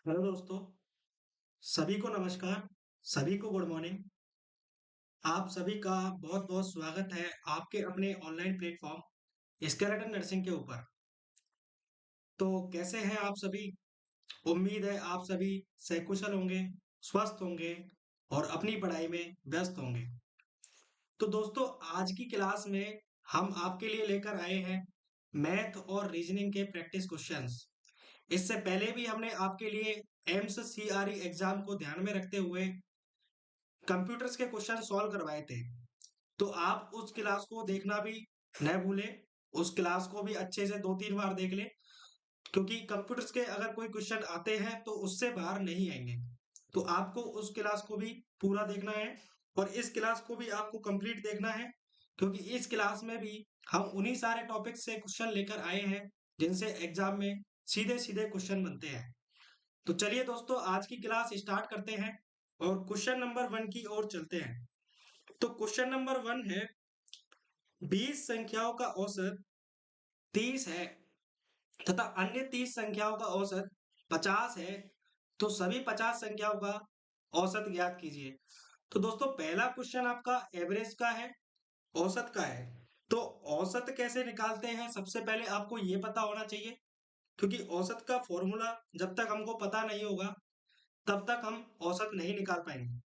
Hello दोस्तों, सभी को नमस्कार, सभी को गुड मॉर्निंग। आप सभी का बहुत-बहुत स्वागत है आपके अपने ऑनलाइन प्लेटफ़ॉर्म स्केलेटन नर्सिंग के ऊपर। तो कैसे हैं आप सभी? उम्मीद है आप सभी सकुशल होंगे, स्वस्थ होंगे और अपनी पढ़ाई में व्यस्त होंगे। तो दोस्तों आज की क्लास में हम आपके लिए लेकर आए हैं मैथ और रीजनिंग के प्रैक्टिस क्वेश्चंस। इससे पहले भी हमने आपके लिए एम्स सीआरई एग्जाम को ध्यान में रखते हुए कंप्यूटर्स के क्वेश्चन सॉल्व करवाए थे। तो आप उस क्लास को देखना भी न भूलें। उस क्लास को भी अच्छे से 2-3 बार देख लें, क्योंकि कंप्यूटर्स के अगर कोई क्वेश्चन आते हैं तो उससे बाहर नहीं आएंगे। तो आपको उस क्लास को भी पूरा देखना है और इस क्लास को भी आपको कंप्लीट देखना है, क्योंकि इस क्लास में भी हम उन्हीं सारे टॉपिक से क्वेश्चन लेकर आए हैं जिनसे एग्जाम में सीधे-सीधे क्वेश्चन बनते हैं। तो चलिए दोस्तों आज की क्लास स्टार्ट करते हैं और क्वेश्चन नंबर 1 की ओर चलते हैं। तो क्वेश्चन नंबर 1 है 20 संख्याओं का औसत 30 है तथा अन्य 30 संख्याओं का औसत 50 है, तो सभी 50 संख्याओं का औसत ज्ञात कीजिए। तो दोस्तों पहला क्वेश्चन आपका एवरेज का है, औसत का है। तो औसत कैसे निकालते हैं सबसे पहले आपको ये पता होना चाहिए, क्योंकि औसत का फॉर्मूला जब तक हमको पता नहीं होगा तब तक हम औसत नहीं निकाल पाएंगे।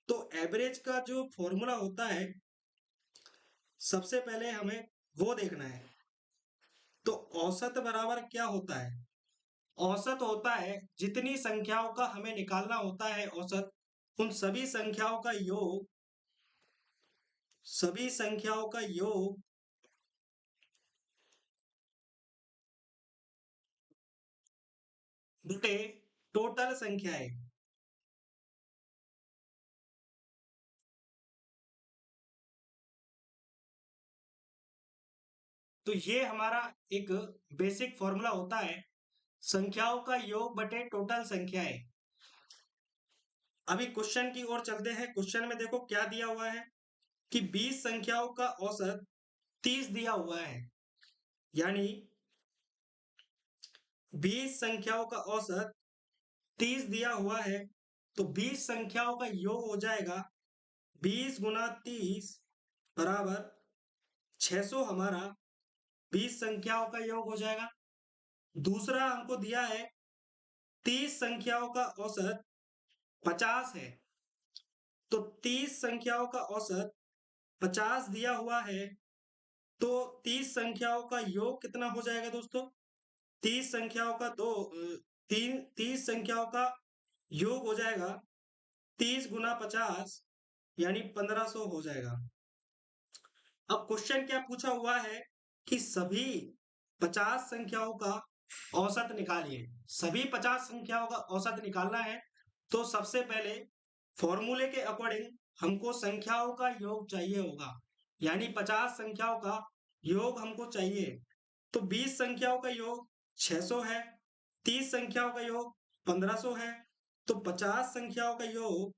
तो एवरेज का जो फॉर्मूला होता है सबसे पहले हमें वो देखना है। तो औसत बराबर क्या होता है? औसत होता है जितनी संख्याओं का हमें निकालना होता है औसत, उन सभी संख्याओं का योग बटे टोटल संख्याएं। तो ये हमारा एक बेसिक फॉर्मूला होता है, संख्याओं का योग बटे टोटल संख्याएं। अभी क्वेश्चन की ओर चलते हैं। क्वेश्चन में देखो क्या दिया हुआ है कि 20 संख्याओं का औसत 30 दिया हुआ है, यानी 20 संख्याओं का औसत 30 दिया हुआ है। तो 20 संख्याओं का योग हो जाएगा 20 गुना 30 बराबर 600। हमारा 20 संख्याओं का योग हो जाएगा। दूसरा हमको दिया है 30 संख्याओं का औसत 50 है। तो 30 संख्याओं का औसत 50 दिया हुआ है, तो 30 संख्याओं का योग कितना हो जाएगा दोस्तों? 30 संख्याओं का दो तीन 30 संख्याओं का योग हो जाएगा 30 गुना 50, यानी 1500 हो जाएगा। अब क्वेश्चन क्या पूछा हुआ है कि सभी 50 संख्याओं का औसत निकालिए। सभी 50 संख्याओं का औसत निकालना है तो सबसे पहले फॉर्मूले के अकॉर्डिंग हमको संख्याओं का योग चाहिए होगा, यानी 50 संख्याओं का योग हमको चाहिए। तो 20 संख्याओं का योग 600 है, 30 संख्याओं का योग 1500 है। तो 50 संख्याओं का योग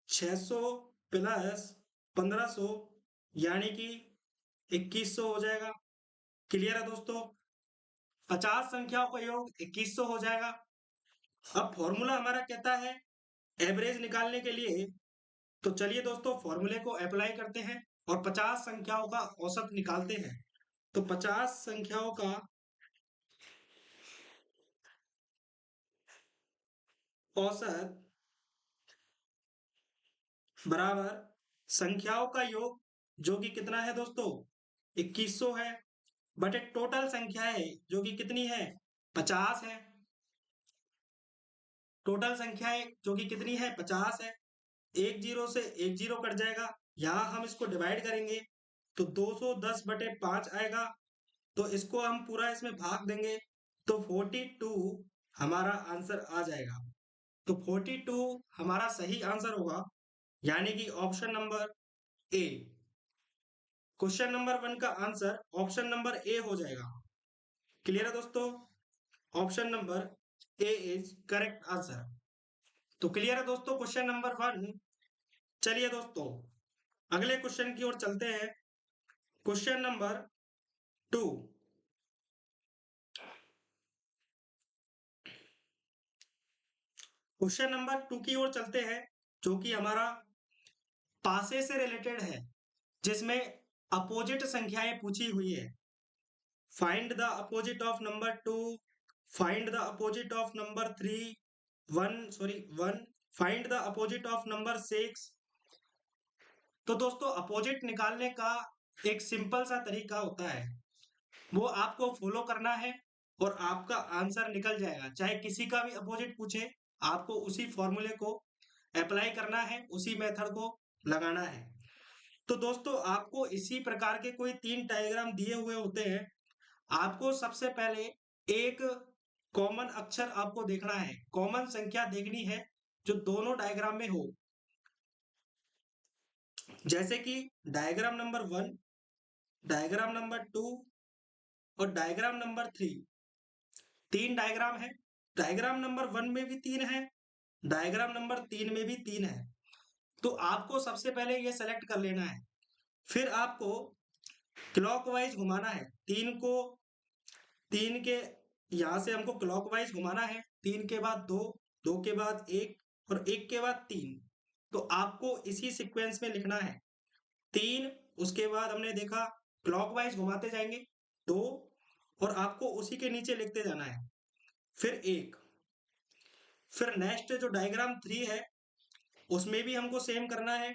600 प्लस 1500, यानी कि 2100 हो जाएगा। क्लियर है दोस्तों? 50 संख्याओं का योग 2100 हो जाएगा। अब फॉर्मूला हमारा कहता है एवरेज निकालने के लिए, तो चलिए दोस्तों फॉर्मूले को अप्लाई करते हैं और 50 संख्याओं का औसत निकालते हैं। तो 50 संख्याओं का औसत बराबर संख्याओं का योग, जो कि कितना है दोस्तों? 2100 है, बटे टोटल संख्याएं जो कि कितनी है? 50 है। टोटल संख्याएं जो कि कितनी है? 50 है। एक जीरो से एक जीरो कट जाएगा, यहाँ हम इसको डिवाइड करेंगे तो 210 बटे 5 आएगा। तो इसको हम पूरा इसमें भाग देंगे तो 42 हमारा आंसर आ जाएगा। तो 42 हमारा सही आंसर होगा, यानी कि option number A. Question number 1 का आंसर ऑप्शन नंबर ए हो जाएगा। क्लियर है दोस्तों? Option number A is correct answer. तो क्लियर है दोस्तों क्वेश्चन नंबर 1। चलिए दोस्तों अगले क्वेश्चन की ओर चलते हैं। Question number 2। क्वेश्चन नंबर 2 की ओर चलते हैं, जो कि हमारा पासे से रिलेटेड है, जिसमें अपोजिट संख्याएं पूछी हुई है। Find the opposite of number 2, find the opposite of number 3, 1 find the opposite of number 6। तो दोस्तों अपोजिट निकालने का एक सिंपल सा तरीका होता है, वो आपको फॉलो करना है और आपका आंसर निकल जाएगा। चाहे किसी का भी अपोजिट पूछे, आपको उसी फॉर्मूले को अप्लाई करना है, उसी मेथड को लगाना है। तो दोस्तों आपको इसी प्रकार के कोई 3 डायग्राम दिए हुए होते हैं। आपको सबसे पहले एक कॉमन अक्षर आपको देखना है, कॉमन संख्या देखनी है जो दोनों डायग्राम में हो। जैसे कि डायग्राम नंबर 1, डायग्राम नंबर 2 और डायग्राम नंबर 3। 3 डायग्राम है। डायग्राम नंबर 1 में भी 3 है, डायग्राम नंबर 3 में भी 3 है। तो आपको सबसे पहले ये सेलेक्ट कर लेना है। फिर आपको क्लॉकवाइज घुमाना है। 3 को 3 के यहाँ से हमको क्लॉकवाइज घुमाना है। 3 के बाद 2, 2 के बाद 1 और 1 के बाद 3। तो आपको इसी सीक्वेंस में लिखना है। 3, उसके बाद हमने देखा क्लॉकवाइज घुमाते जाएंगे 2 और आपको उसी के नीचे लिखते जाना है। फिर 1। फिर नेक्स्ट जो डायग्राम 3 है, उसमें भी हमको सेम करना है,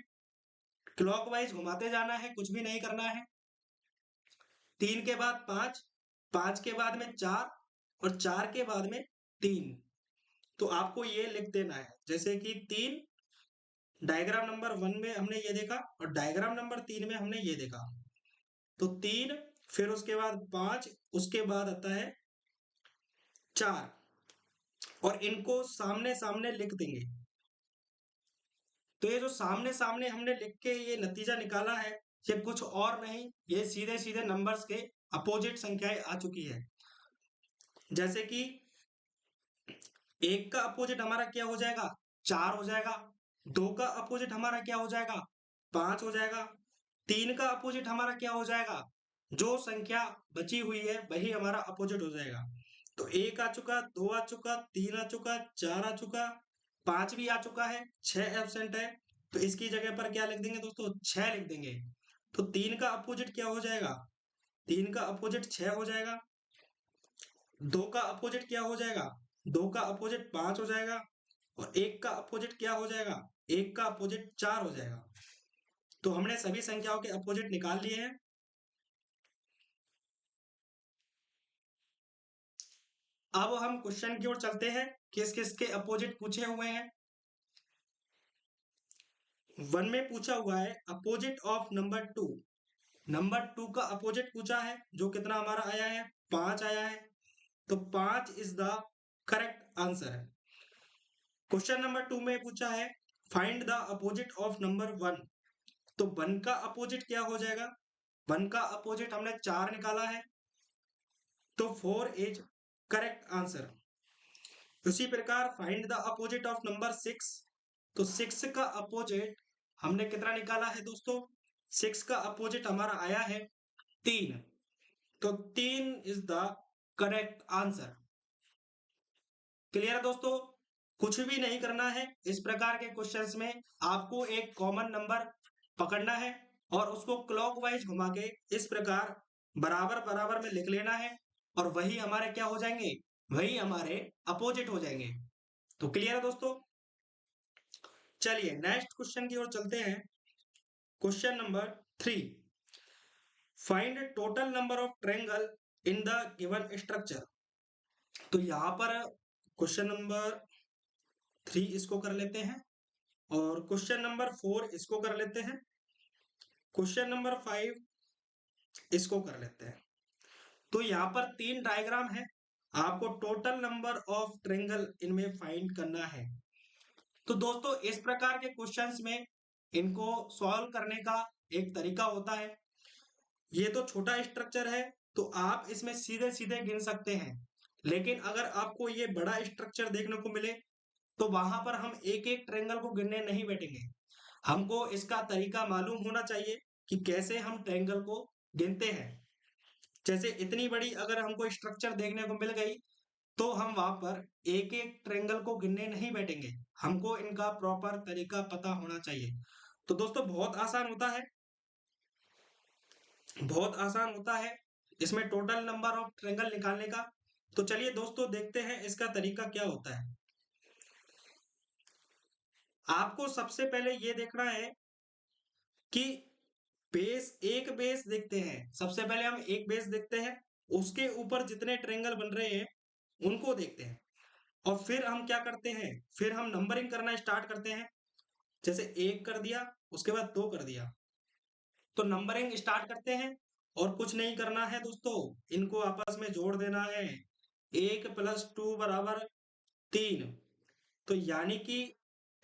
क्लॉकवाइज घुमाते जाना है, कुछ भी नहीं करना है। 3 के बाद 5, 5 के बाद में 4 और 4 के बाद में 3। तो आपको ये लिख देना है, जैसे कि 3 डायग्राम नंबर 1 में हमने ये देखा और डायग्राम नंबर 3 में हमने ये देखा। तो 3, फिर उसके बाद 5, उसके बाद आता है 4 और इनको सामने सामने लिख देंगे। तो ये जो सामने सामने हमने लिख के ये नतीजा निकाला है, ये कुछ और नहीं, ये सीधे सीधे नंबर्स के अपोजिट संख्याएं आ चुकी है। जैसे कि 1 का अपोजिट हमारा क्या हो जाएगा, 4 हो जाएगा। 2 का अपोजिट हमारा क्या हो जाएगा, 5 हो जाएगा। 3 का अपोजिट हमारा क्या हो जाएगा, जो संख्या बची हुई है वही हमारा अपोजिट हो जाएगा। तो 1 आ चुका, 2 आ चुका, 3 आ चुका, 4 आ चुका, 5 भी आ चुका है, 6 एब्सेंट है। तो इसकी जगह पर क्या लिख देंगे दोस्तों, 6 लिख देंगे। तो 3 का अपोजिट क्या हो जाएगा, 3 का अपोजिट 6 हो जाएगा। 2 का अपोजिट क्या हो जाएगा, 2 का अपोजिट 5 हो जाएगा। और 1 का अपोजिट क्या हो जाएगा, 1 का अपोजिट 4 हो जाएगा। तो हमने सभी संख्याओं के अपोजिट निकाल लिए हैं। अब हम क्वेश्चन की ओर चलते हैं, किस किस के अपोजिट पूछे हुए हैं। 1 में पूछा हुआ है अपोजिट ऑफ नंबर 2। नंबर 2 का अपोजिट पूछा है, जो कितना हमारा आया है, 5 आया है। तो 5 इज द करेक्ट आंसर है। क्वेश्चन नंबर 2 में पूछा है find the opposite of number 1। तो 1 का अपोजिट क्या हो जाएगा, 1 का अपोजिट हमने 4 निकाला है, तो 4 इज करेक्ट आंसर। उसी प्रकार find the opposite of number 6। तो 6 का अपोजिट हमने कितना निकाला है दोस्तों, 6 का अपोजिट हमारा आया है 3। तो 3 is the correct answer. Clear है दोस्तों, कुछ भी नहीं करना है। इस प्रकार के क्वेश्चंस में आपको एक कॉमन नंबर पकड़ना है और उसको क्लॉकवाइज घुमा के इस प्रकार बराबर बराबर में लिख लेना है और वही हमारे क्या हो जाएंगे, वही हमारे अपोजिट हो जाएंगे। तो क्लियर है दोस्तों, चलिए नेक्स्ट क्वेश्चन की ओर चलते हैं। Question number 3, find total number of triangle in the given structure. तो यहाँ पर क्वेश्चन नंबर 3 इसको कर लेते हैं और क्वेश्चन नंबर 4 इसको कर लेते हैं, क्वेश्चन नंबर 5 इसको कर लेते हैं। तो यहाँ पर 3 डायग्राम है, आपको टोटल नंबर ऑफ ट्रायंगल इनमें फाइंड करना है। तो दोस्तों इस प्रकार के क्वेश्चंस में इनको सॉल्व करने का एक तरीका होता है। ये तो छोटा स्ट्रक्चर है, तो आप इसमें सीधे सीधे गिन सकते हैं। लेकिन अगर आपको ये बड़ा स्ट्रक्चर देखने को मिले, तो वहां पर हम एक एक ट्रायंगल को गिनने नहीं बैठेंगे। हमको इसका तरीका मालूम होना चाहिए कि कैसे हम ट्रायंगल को गिनते हैं। जैसे इतनी बड़ी अगर हमको स्ट्रक्चर देखने को मिल गई, तो हम वहां पर एक एक ट्रेंगल को गिनने नहीं बैठेंगे, हमको इनका प्रॉपर तरीका पता होना चाहिए। तो दोस्तों बहुत आसान होता है, बहुत आसान होता है इसमें टोटल नंबर ऑफ ट्रेंगल निकालने का। तो चलिए दोस्तों देखते हैं इसका तरीका क्या होता है। आपको सबसे पहले ये देखना है कि बेस, एक बेस देखते हैं, सबसे पहले हम एक बेस देखते हैं, उसके ऊपर जितने ट्रेंगल बन रहे हैं उनको देखते हैं, और फिर हम क्या करते हैं, फिर हम नंबरिंग करना स्टार्ट करते हैं। जैसे एक कर दिया, उसके बाद दो कर दिया, तो नंबरिंग स्टार्ट करते हैं। और कुछ नहीं करना है दोस्तों, इनको आपस में जोड़ देना है। एक प्लस टू बराबर तीन। तो यानी कि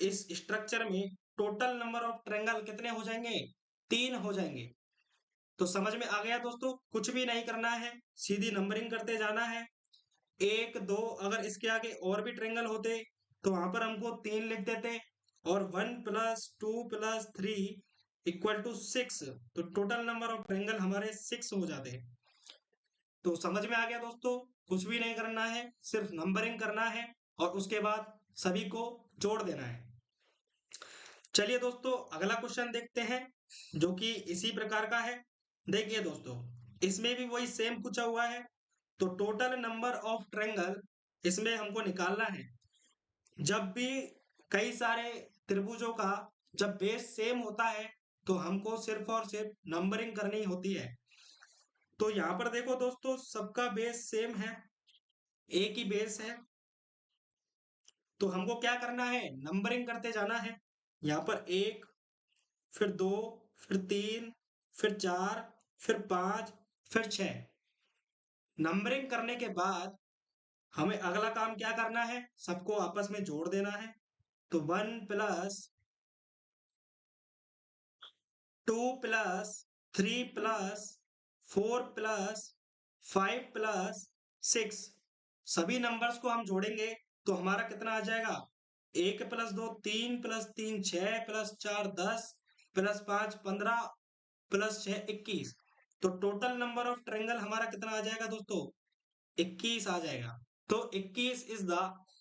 इस स्ट्रक्चर में टोटल नंबर ऑफ ट्रेंगल कितने हो जाएंगे, तीन हो जाएंगे। तो समझ में आ गया दोस्तों, कुछ भी नहीं करना है, सीधी नंबरिंग करते जाना है। एक दो, अगर इसके आगे और भी ट्रेंगल होते तो वहां पर हमको तीन लिख देते, और one plus two plus three equal to six. तो टोटल नंबर ऑफ ट्रेंगल हमारे सिक्स हो जाते हैं। तो समझ में आ गया दोस्तों, कुछ भी नहीं करना है, सिर्फ नंबरिंग करना है और उसके बाद सभी को जोड़ देना है। चलिए दोस्तों अगला क्वेश्चन देखते हैं, जो कि इसी प्रकार का है। देखिए दोस्तों, इसमें भी वही सेम पूछा हुआ है। तो टोटल नंबर ऑफ ट्रेंगल इसमें हमको निकालना है। जब भी कई सारे त्रिभुजों का जब बेस सेम होता है तो हमको सिर्फ और सिर्फ नंबरिंग करनी होती है। तो यहाँ पर देखो दोस्तों, सबका बेस सेम है, एक ही बेस है, तो हमको क्या करना है, नंबरिंग करते जाना है। यहाँ पर एक, फिर दो, फिर तीन, फिर चार, फिर पांच, फिर छह। नंबरिंग करने के बाद हमें अगला काम क्या करना है, सबको आपस में जोड़ देना है। तो one plus two plus three plus four plus five plus six, सभी नंबर्स को हम जोड़ेंगे तो हमारा कितना आ जाएगा, एक प्लस दो तीन, प्लस तीन छह, प्लस चार दस, प्लस पांच पंद्रह, प्लस छह इक्कीस। तो टोटल नंबर ऑफ ट्रेंगल हमारा कितना आ जाएगा दोस्तों, 21 आ जाएगा। तो 21 इज द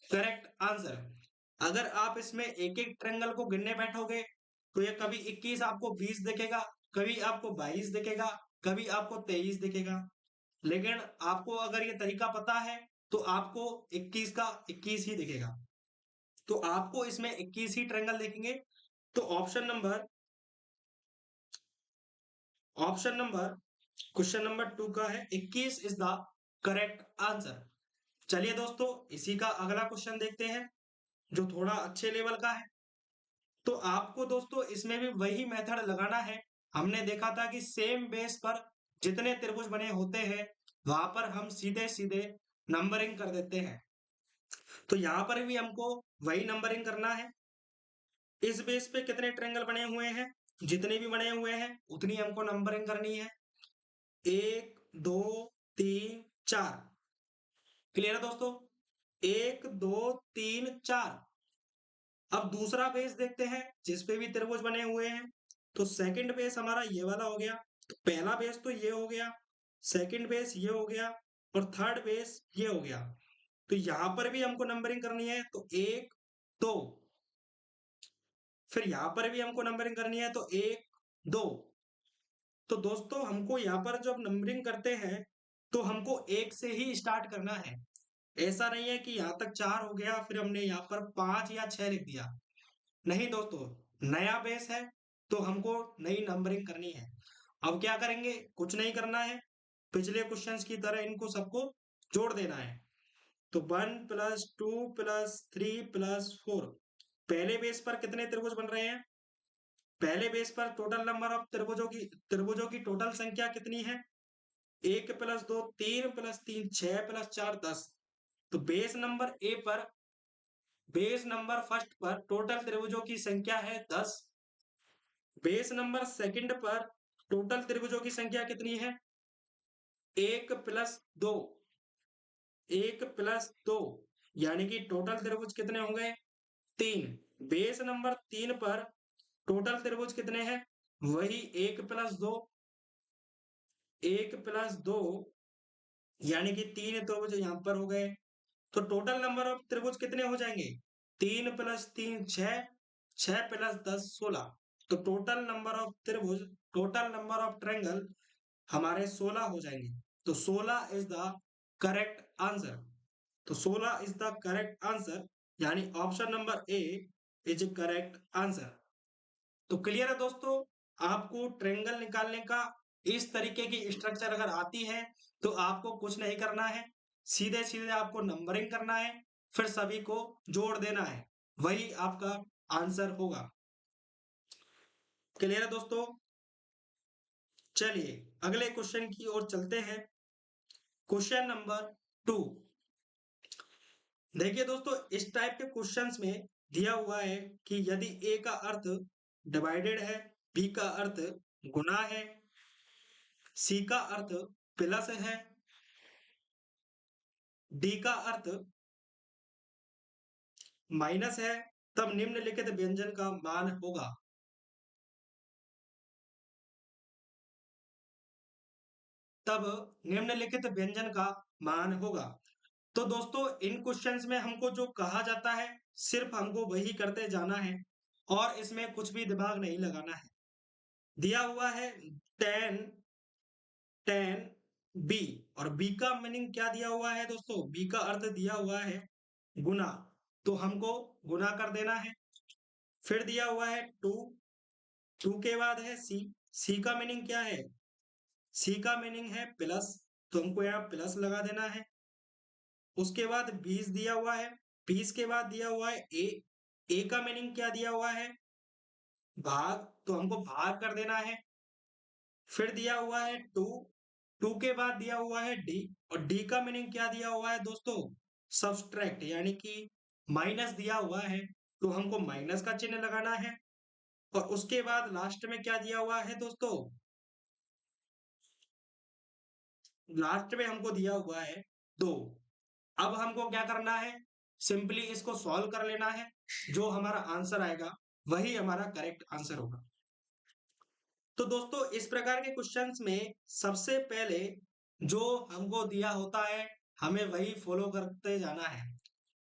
करेक्ट आंसर। अगर आप इसमें एक एक ट्रेंगल को गिनने बैठोगे तो ये कभी 21 आपको 20 दिखेगा, कभी आपको 22 दिखेगा, कभी आपको 23 दिखेगा। लेकिन आपको अगर ये तरीका पता है तो आपको 21 का 21 ही दिखेगा। तो आपको इसमें 21 ही ट्रेंगल देखेंगे। तो option number question number two का है 21 इज द करेक्ट आंसर। चलिए दोस्तों इसी का अगला क्वेश्चन देखते हैं, जो थोड़ा अच्छे लेवल का है। तो आपको दोस्तों इसमें भी वही मेथड लगाना है। हमने देखा था कि सेम बेस पर जितने त्रिभुज बने होते हैं वहां पर हम सीधे सीधे नंबरिंग कर देते हैं। तो यहाँ पर भी हमको वही नंबरिंग करना है। इस बेस पे कितने ट्रेंगल बने हुए हैं, जितने भी बने हुए हैं उतनी हमको नंबरिंग करनी है। एक दो तीन चार, क्लियर है दोस्तों, एक दो तीन चार। अब दूसरा बेस देखते हैं जिस पे भी त्रिभुज बने हुए हैं। तो सेकंड बेस हमारा ये वाला हो गया, तो पहला बेस तो ये हो गया, सेकंड बेस ये हो गया, और थर्ड बेस ये हो गया। तो यहां पर भी हमको नंबरिंग करनी है, तो एक दो, फिर यहां पर भी हमको नंबरिंग करनी है, तो एक दो। तो दोस्तों हमको यहाँ पर जब नंबरिंग करते हैं तो हमको एक से ही स्टार्ट करना है। ऐसा नहीं है कि यहाँ तक चार हो गया फिर हमने यहाँ पर पांच या छह लिख दिया। नहीं दोस्तों, नया बेस है तो हमको नई नंबरिंग करनी है। अब क्या करेंगे, कुछ नहीं करना है, पिछले क्वेश्चंस की तरह इनको सबको जोड़ देना है। तो one plus two plus three plus four, पहले बेस पर कितने त्रिभुज बन रहे हैं, पहले बेस पर टोटल नंबर ऑफ त्रिभुजों की टोटल संख्या कितनी है, एक प्लस दो तीन, प्लस तीन छह, प्लस चार दस। तो बेस नंबर फर्स्ट पर टोटल त्रिभुजों की संख्या है 10। बेस नंबर सेकंड पर टोटल त्रिभुजों की संख्या कितनी है, एक प्लस दो, एक प्लस दो, यानी कि टोटल त्रिभुज कितने हो गए, तीन। बेस नंबर तीन पर टोटल त्रिभुज कितने हैं, वही एक प्लस दो, एक प्लस दो, यानी कि तीन त्रिभुज यहां पर हो गए। तो टोटल नंबर ऑफ त्रिभुज कितने हो जाएंगे? 3 + 3 6, 6 + 10 16। तो टोटल नंबर ऑफ त्रिभुज, टोटल नंबर ऑफ ट्रायंगल हमारे 16 हो जाएंगे। तो 16 इज द करेक्ट आंसर। तो 16 इज द करेक्ट आंसर, यानी option number A is correct answer. तो क्लियर है दोस्तों? आपको ट्रायंगल निकालने का इस तरीके की स्ट्रक्चर अगर आती है तो आपको कुछ नहीं करना है, सीधे सीधे आपको नंबरिंग करना है, फिर सभी को जोड़ देना है, वही आपका आंसर होगा। क्लियर है दोस्तों? चलिए अगले क्वेश्चन की ओर चलते हैं। Question number 2। देखिए दोस्तों, इस टाइप के क्वेश्चंस में दिया हुआ है कि यदि ए का अर्थ डिवाइडेड है, बी का अर्थ गुना है, सी का अर्थ प्लस है, डी का अर्थ माइनस है, तब निम्नलिखित व्यंजन का मान होगा। तब निम्नलिखित व्यंजन का मान होगा। तो दोस्तों इन क्वेश्चंस में हमको जो कहा जाता है सिर्फ हमको वही करते जाना है और इसमें कुछ भी दिमाग नहीं लगाना है। दिया हुआ है 10 10 बी, और बी का मीनिंग क्या दिया हुआ है दोस्तों? बी का अर्थ दिया हुआ है गुना, तो हमको गुना कर देना है। फिर दिया हुआ है 2, 2 के बाद है सी, सी का मीनिंग क्या है? सी का मीनिंग है प्लस, तो हमको यहाँ प्लस लगा देना है। उसके बाद 20 दिया हुआ है, 20 के बाद दिया हुआ है ए का मीनिंग क्या दिया हुआ है? भाग, तो हमको भाग कर देना है। फिर दिया हुआ है 2, 2 के बाद दिया हुआ है डी, और डी का मीनिंग क्या दिया हुआ है दोस्तों? सब्सट्रैक्ट, यानी कि माइनस दिया हुआ है, तो हमको माइनस का चिन्ह लगाना है। और उसके बाद लास्ट में क्या दिया हुआ है दोस्तों? लास्ट में हमको दिया हुआ है 2। अब हमको क्या करना है? सिंपली इसको सॉल्व कर लेना है, जो हमारा आंसर आएगा वही हमारा करेक्ट आंसर होगा। तो दोस्तों इस प्रकार के क्वेश्चंस में सबसे पहले जो हमको दिया होता है हमें वही फॉलो करते जाना है,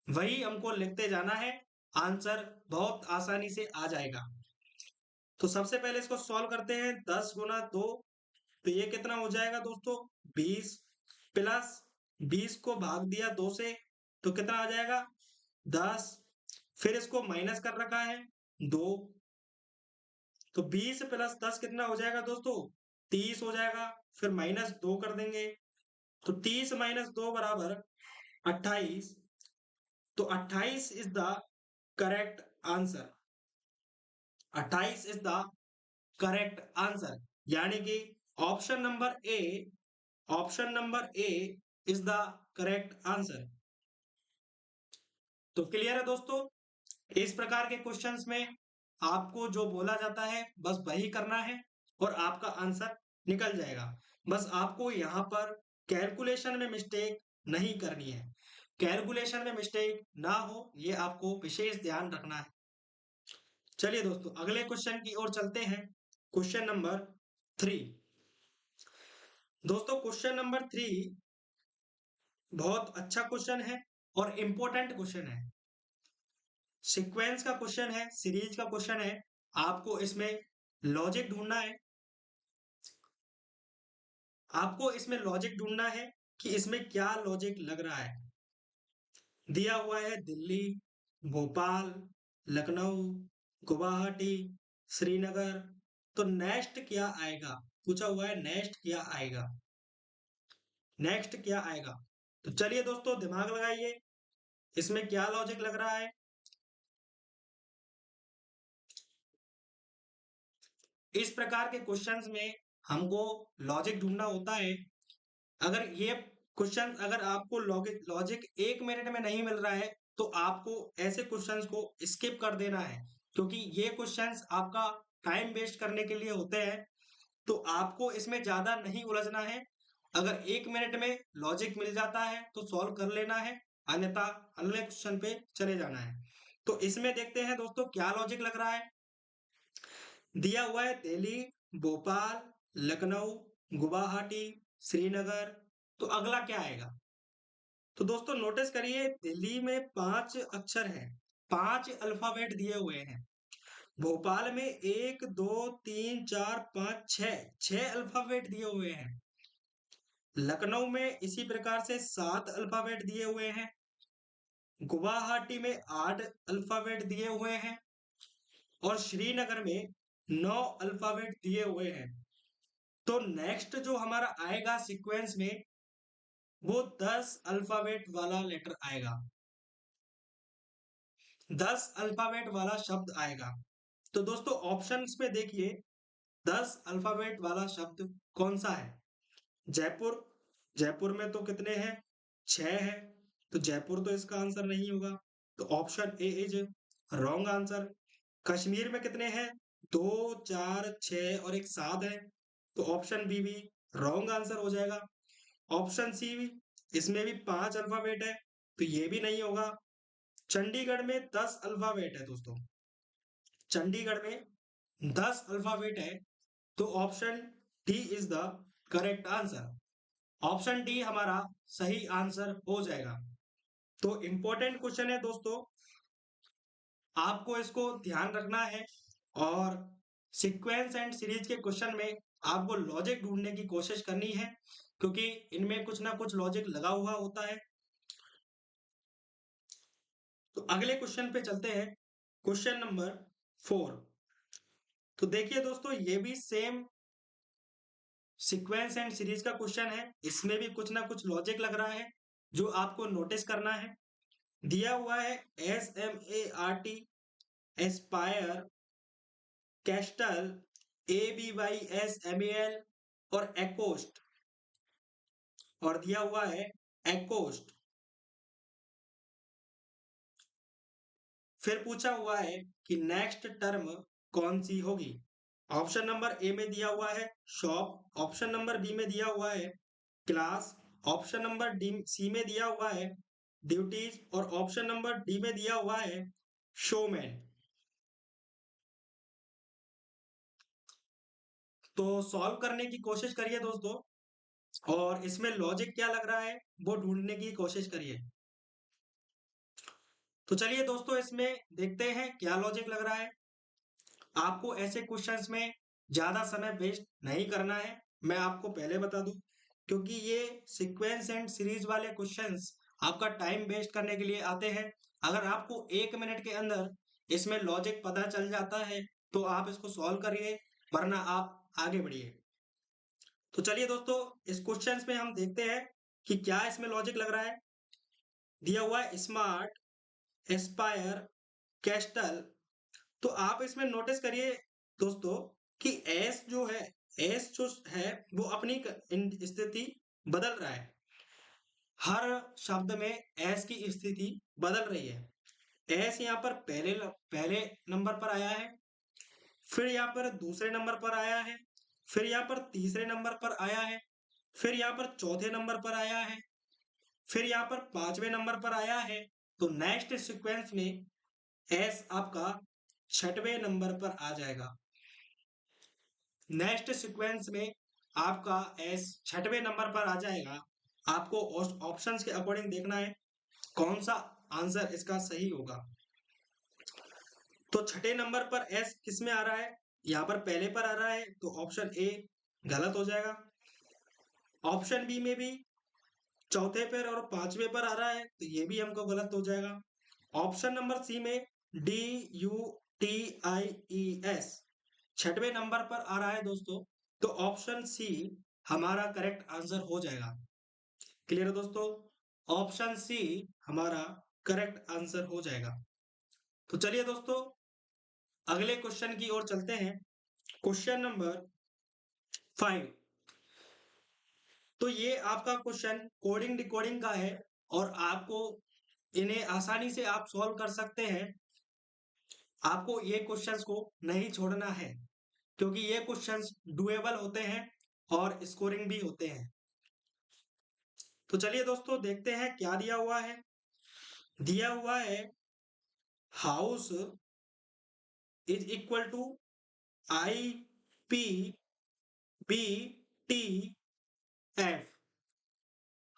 वही हमको लिखते जाना है, आंसर बहुत आसानी से आ जाएगा। तो सबसे पहले इसको सॉल्व करते हैं। 10 गुना 2, तो ये कितना हो जाएगा दोस्तों? 20, प्लस 20 को भाग दिया 2 से, तो कितना आ जाएगा? 10। फिर इसको माइनस कर रखा है 2, तो 20 + 10 कितना हो जाएगा दोस्तों? 30 हो जाएगा। फिर माइनस 2 कर देंगे, तो 30 - 2 बराबर 28। तो 28 is the correct answer. 28 is the correct answer, यानी कि option number A, option number A is the correct answer. तो क्लियर है दोस्तों? इस प्रकार के क्वेश्चंस में आपको जो बोला जाता है बस वही करना है और आपका आंसर निकल जाएगा। बस आपको यहाँ पर कैलकुलेशन में मिस्टेक नहीं करनी है। कैलकुलेशन में मिस्टेक ना हो, ये आपको विशेष ध्यान रखना है। चलिए दोस्तों अगले क्वेश्चन की ओर चलते हैं। Question number 3। दोस्तों क्वेश्चन नंबर 3 बहुत अच्छा क्वेश्चन है और इंपॉर्टेंट क्वेश्चन है। सीक्वेंस का क्वेश्चन है, सीरीज का क्वेश्चन है। आपको इसमें लॉजिक ढूंढना है, आपको इसमें लॉजिक ढूंढना है कि इसमें क्या लॉजिक लग रहा है। दिया हुआ है दिल्ली, भोपाल, लखनऊ, गुवाहाटी, श्रीनगर, तो नेक्स्ट क्या आएगा? पूछा हुआ है नेक्स्ट क्या आएगा, नेक्स्ट क्या आएगा। तो चलिए दोस्तों दिमाग लगाइए, इसमें क्या लॉजिक लग रहा है। इस प्रकार के क्वेश्चंस में हमको लॉजिक ढूंढना होता है। अगर ये क्वेश्चन, अगर आपको लॉजिक लॉजिक 1 मिनट में नहीं मिल रहा है तो आपको ऐसे क्वेश्चंस को स्किप कर देना है, क्योंकि ये क्वेश्चंस आपका टाइम वेस्ट करने के लिए होते हैं। तो आपको इसमें ज्यादा नहीं उलझना है। अगर 1 मिनट में लॉजिक मिल जाता है तो सॉल्व कर लेना है, अन्यथा अगले क्वेश्चन पे चले जाना है। तो इसमें देखते हैं दोस्तों क्या लॉजिक लग रहा है। दिया हुआ है दिल्ली, भोपाल, लखनऊ, गुवाहाटी, श्रीनगर, तो अगला क्या आएगा? तो दोस्तों नोटिस करिए, दिल्ली में 5 अक्षर हैं, 5 अल्फाबेट दिए हुए हैं। भोपाल में 1, 2, 3, 4, 5, 6, 6 अल्फाबेट दिए हुए हैं। लखनऊ में इसी प्रकार से 7 अल्फाबेट दिए हुए हैं। गुवाहाटी में 8 अल्फाबेट दिए हुए हैं और श्रीनगर में 9 अल्फाबेट दिए हुए हैं। तो नेक्स्ट जो हमारा आएगा सीक्वेंस में, वो 10 अल्फाबेट वाला लेटर आएगा, 10 अल्फाबेट वाला शब्द आएगा। तो दोस्तों ऑप्शंस में देखिए, 10 अल्फाबेट वाला शब्द कौन सा है? जयपुर। जयपुर में तो कितने हैं? 6 है। तो जयपुर तो इसका आंसर नहीं होगा। तो option A is wrong answer. Kashmir में कितने हैं? 2, 4, 6 और एक 7 है। तो ऑप्शन बी भी रॉन्ग आंसर हो जाएगा। ऑप्शन सी भी, इसमें भी 5 अल्फाबेट है, तो ये भी नहीं होगा। चंडीगढ़ में 10 अल्फाबेट है दोस्तों। चंडीगढ़ में 10 अल्फाबेट है, तो option D is the correct answer. Option D हमारा सही आंसर हो जाएगा। तो इंपॉर्टेंट क्वेश्चन है दोस्तों, आपको इसको ध्यान रखना है। और सीक्वेंस एंड सीरीज के क्वेश्चन में आपको लॉजिक ढूंढने की कोशिश करनी है, क्योंकि इनमें कुछ ना कुछ लॉजिक लगा हुआ होता है। तो अगले क्वेश्चन पे चलते हैं, क्वेश्चन नंबर 4। तो देखिए दोस्तों, ये भी सेम सीक्वेंस एंड सीरीज का क्वेश्चन है। इसमें भी कुछ ना कुछ लॉजिक लग रहा है, जो आपको नोटिस करना है। दिया हुआ है SMART, एस्पायर, कैस्टल, ABYSMAL और एकोस्ट, और दिया हुआ है एकोस्ट। फिर पूछा हुआ है कि नेक्स्ट टर्म कौन सी होगी। ऑप्शन नंबर ए में दिया हुआ है शॉप, ऑप्शन नंबर बी में दिया हुआ है class, option number D C में दिया हुआ है ड्यूटीज और ऑप्शन नंबर डी में दिया हुआ है शोमैन। तो सॉल्व करने की कोशिश करिए दोस्तों, और इसमें लॉजिक क्या लग रहा है वो ढूंढने की कोशिश करिए। तो चलिए दोस्तों, इसमें देखते हैं क्या लॉजिक लग रहा है। आपको ऐसे क्वेश्चंस में ज्यादा समय वेस्ट नहीं करना है, मैं आपको पहले बता दूं, क्योंकि ये सीक्वेंस एंड सीरीज वाले क्वेश्चंस आपका टाइम वेस्ट करने के लिए आते हैं। अगर आपको 1 मिनट के अंदर इसमें लॉजिक पता चल जाता है, तो आप इसको सॉल्व करिए, वरना आप आगे बढ़िए। तो चलिए दोस्तों, इस क्वेश्चंस में हम देखते हैं कि क्या इसमें लॉजिक लग रहा है। दिया हुआ है स्मार्ट, एस्पायर, कैस्टल। तो आप इसमें नोटिस करिए दोस्तों कि एस जो है, एस जो है वो अपनी स्थिति बदल रहा है। हर शब्द में एस की स्थिति बदल रही है। एस यहाँ पर पहले नंबर पर आया है, फिर यहाँ पर दूसरे नंबर पर आया है, फिर यहाँ पर तीसरे नंबर पर आया है, फिर यहाँ पर चौथे नंबर पर आया है, फिर यहाँ पर 5वें नंबर पर आया है। तो नेक्स्ट सीक्वेंस में एस आपका 6वें नंबर पर आ जाएगा। नेक्स्ट सीक्वेंस में आपका एस 6वें नंबर पर आ जाएगा। आपको ऑप्शंस के अकॉर्डिंग देखना है कौन सा आंसर इसका सही होगा। तो 6ठे नंबर पर एस किस में आ रहा है? यहाँ पर पहले पर आ रहा है, तो ऑप्शन ए गलत हो जाएगा। ऑप्शन बी में भी चौथे पर और 5वें पर आ रहा है, तो ये भी हमको गलत हो जाएगा। ऑप्शन नंबर सी में DUTIES 6वें नंबर पर आ रहा है दोस्तों, तो ऑप्शन सी हमारा करेक्ट आंसर हो जाएगा। क्लियर है दोस्तों? ऑप्शन सी हमारा करेक्ट आंसर हो जाएगा। तो चलिए दोस्तों, अगले क्वेश्चन की ओर चलते हैं, क्वेश्चन नंबर 5। तो ये आपका क्वेश्चन कोडिंग डिकोडिंग का है, और आपको इन्हें आसानी से आप सॉल्व कर सकते हैं। आपको ये क्वेश्चंस को नहीं छोड़ना है, क्योंकि ये क्वेश्चंस डुएबल होते हैं और स्कोरिंग भी होते हैं। तो चलिए दोस्तों, देखते हैं क्या दिया हुआ है। दिया हुआ है house is equal to IPBTF।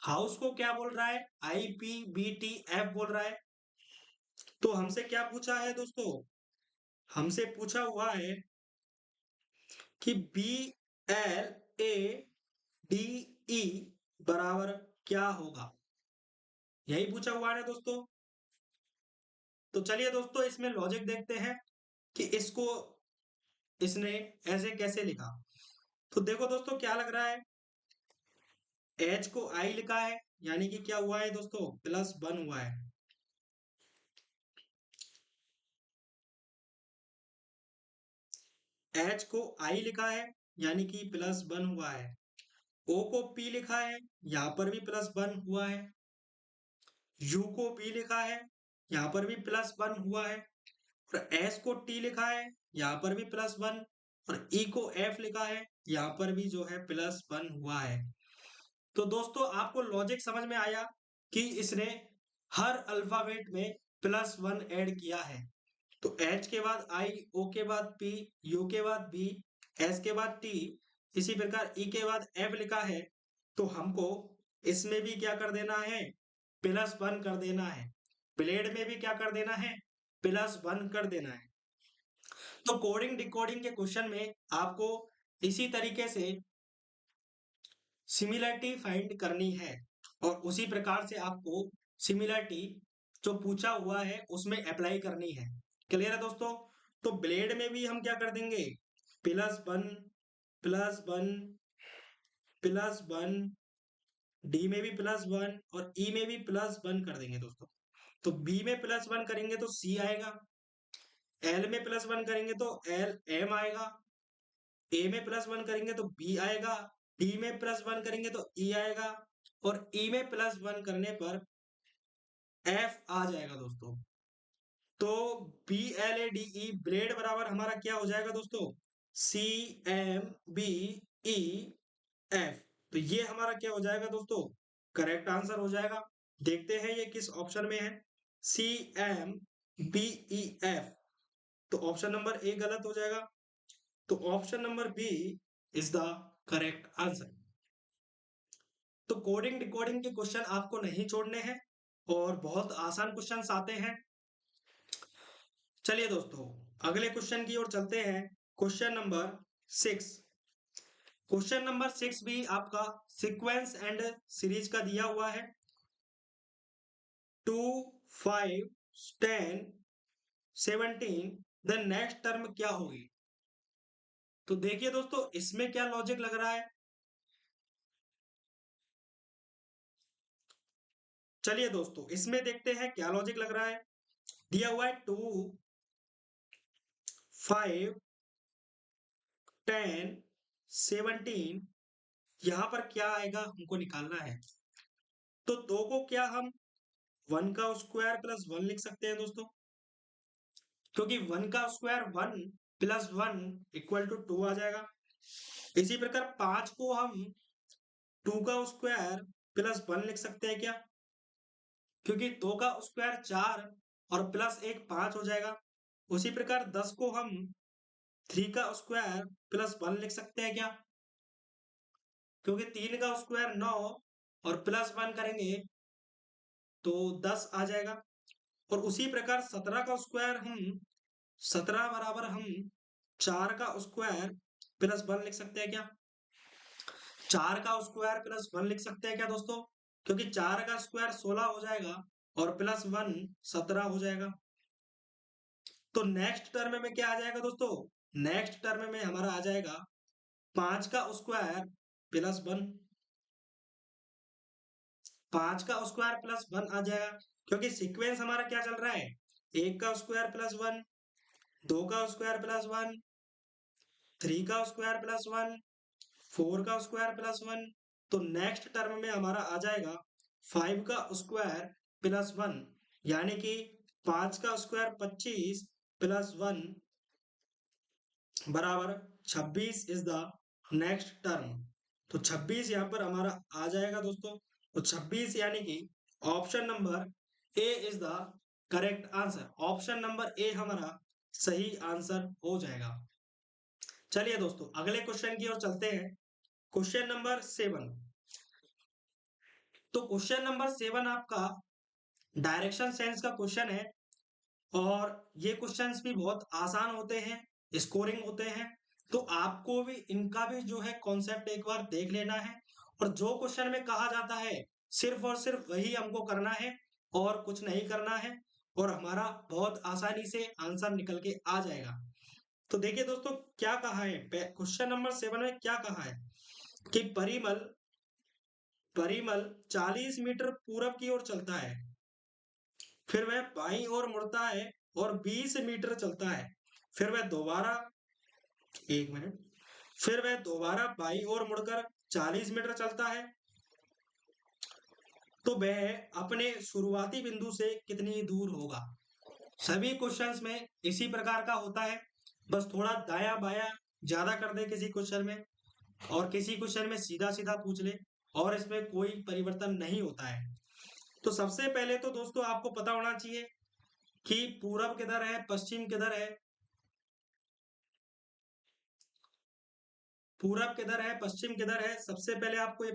House को क्या बोल रहा है? IPBTF बोल रहा है। तो हमसे क्या पूछा है दोस्तों? हमसे पूछा हुआ है कि BLADE बराबर क्या होगा? यही पूछा हुआ है दोस्तों। तो चलिए दोस्तों, इसमें लॉजिक देखते हैं कि इसको इसने ऐसे कैसे लिखा। तो देखो दोस्तों, क्या लग रहा है? एच को आई लिखा है, यानी कि क्या हुआ है दोस्तों? +1 हुआ है। एच को आई लिखा है, यानी कि +1 हुआ है। ओ को पी लिखा है, यहां पर भी +1 हुआ है। यू को बी लिखा है, यहां पर भी +1 हुआ है। और एस को टी लिखा है, यहाँ पर भी +1। और ई को एफ लिखा है, यहाँ पर भी जो है +1 हुआ है। तो दोस्तों, आपको लॉजिक समझ में आया कि इसने हर अल्फाबेट में +1 ऐड किया है। तो एच के बाद आई, ओ के बाद पी, यू के बाद बी, एस के बाद टी, इसी प्रकार ई के बाद एफ लिखा है। तो हमको इसमें भी क्या कर देना है? +1 कर देना है। ब्लेड में भी क्या कर देना है? +1 कर देना है। तो कोडिंग डिकोडिंग के क्वेश्चन में आपको इसी तरीके से सिमिलरिटी फाइंड करनी है, और उसी प्रकार से आपको सिमिलरिटी जो पूछा हुआ है उसमें अप्लाई करनी है। क्लियर है दोस्तों? तो ब्लेड में भी हम क्या कर देंगे? +1 +1 +1, डी में भी +1 और ई में भी +1 कर देंगे दोस्तों। तो बी में +1 करेंगे तो सी आएगा, एल में +1 करेंगे तो एल एम आएगा, ए में +1 करेंगे तो बी आएगा, डी में +1 करेंगे तो ई आएगा, और ई में +1 करने पर एफ आ जाएगा दोस्तों। तो BLADE ब्लेड बराबर हमारा क्या हो जाएगा दोस्तों? CMBEF। तो ये हमारा क्या हो जाएगा दोस्तों? करेक्ट आंसर हो जाएगा। देखते हैं ये किस ऑप्शन में है। CMBEF। तो ऑप्शन नंबर ए गलत हो जाएगा। तो option number B is the correct answer. तो कोडिंग डिकोडिंग के क्वेश्चन आपको नहीं छोड़ने हैं, और बहुत आसान क्वेश्चंस आते हैं। चलिए दोस्तों, अगले क्वेश्चन की ओर चलते हैं। Question number 6। क्वेश्चन नंबर 6 भी आपका सीक्वेंस एंड सीरीज का दिया हुआ है। 2, 5, 10, 17, द नेक्स्ट टर्म क्या होगी? तो देखिए दोस्तों, इसमें क्या लॉजिक लग रहा है। चलिए दोस्तों, इसमें देखते हैं क्या लॉजिक लग रहा है। दिया हुआ है 2, 5, 10, 17, यहां पर क्या आएगा हमको निकालना है। तो दो को क्या हम 1 का स्क्वायर +1 लिख सकते हैं दोस्तों, क्योंकि 1 का स्क्वायर 1 +1 = 2 आ जाएगा। इसी प्रकार 5 को हम 2 का स्क्वायर +1 लिख सकते हैं क्या? क्योंकि 2 का स्क्वायर 4 और +1 5 हो जाएगा। उसी प्रकार 10 को हम 3 का स्क्वायर +1 लिख सकते हैं क्या? क्योंकि 3 का स्क्वायर 9 और +1 करेंगे तो 10 आ जाएगा। और उसी प्रकार 17 का स्क्वायर हम 17 बराबर हम 4 का स्क्वायर +1 लिख सकते हैं क्या? 4 का स्क्वायर +1 लिख सकते हैं क्या दोस्तों? क्योंकि 4 का स्क्वायर 16 हो जाएगा और +1 17 हो जाएगा। तो नेक्स्ट टर्म में क्या आ जाएगा दोस्तों? नेक्स्ट टर्म में हमारा आ जाएगा 5 का स्क्वायर +1। 5 का स्क्वायर +1 आ जाएगा, क्योंकि सीक्वेंस हमारा क्या चल रहा है? 1 का स्क्वायर +1, 2 का स्क्वायर +1, 3 का स्क्वायर +1, 4 का स्क्वायर +1। तो नेक्स्ट टर्म में हमारा आ जाएगा 5 का स्क्वायर +1, यानी कि 5 का स्क्वायर 25 +1 बराबर 26 इज द नेक्स्ट टर्म। तो 26 यहाँ पर हमारा आ जाएगा दोस्तों। तो 26 यानी कि option number A is the correct answer. Option number A हमारा सही आंसर हो जाएगा। चलिए दोस्तों, अगले क्वेश्चन की ओर चलते हैं। Question number 7। तो क्वेश्चन नंबर 7 आपका डायरेक्शन सेंस का क्वेश्चन है और ये क्वेश्चंस भी बहुत आसान होते हैं, स्कोरिंग होते हैं। तो आपको भी इनका भी जो है कॉन्सेप्ट एक बार देख लेना है और जो क्वेश्चन में कहा जाता है सिर्फ और सिर्फ वही हमको करना है और कुछ नहीं करना है और हमारा बहुत आसानी से आंसर निकल के आ जाएगा। तो देखिए दोस्तों क्या कहा है क्वेश्चन नंबर 7 में क्या कहा है कि परिमल परिमल 40 मीटर पूरब की ओर चलता है, फिर वह बाईं ओर मुड़ता है और 20 मीटर चलता है, फिर वह दोबारा 1 मिनट, फिर वह दोबारा बाईं ओर मुड़कर 40 मीटर चलता है, तो वह अपने शुरुआती बिंदु से कितनी दूर होगा। सभी क्वेश्चंस में इसी प्रकार का होता है, बस थोड़ा दाया बाया ज्यादा कर दे किसी क्वेश्चन में और किसी क्वेश्चन में सीधा सीधा पूछ ले और इसमें कोई परिवर्तन नहीं होता है। तो सबसे पहले तो दोस्तों आपको पता होना चाहिए कि पूरब किधर है, पश्चिम किधर है, पूरब किधर है, पश्चिम किधर है। सबसे पहले आपको ये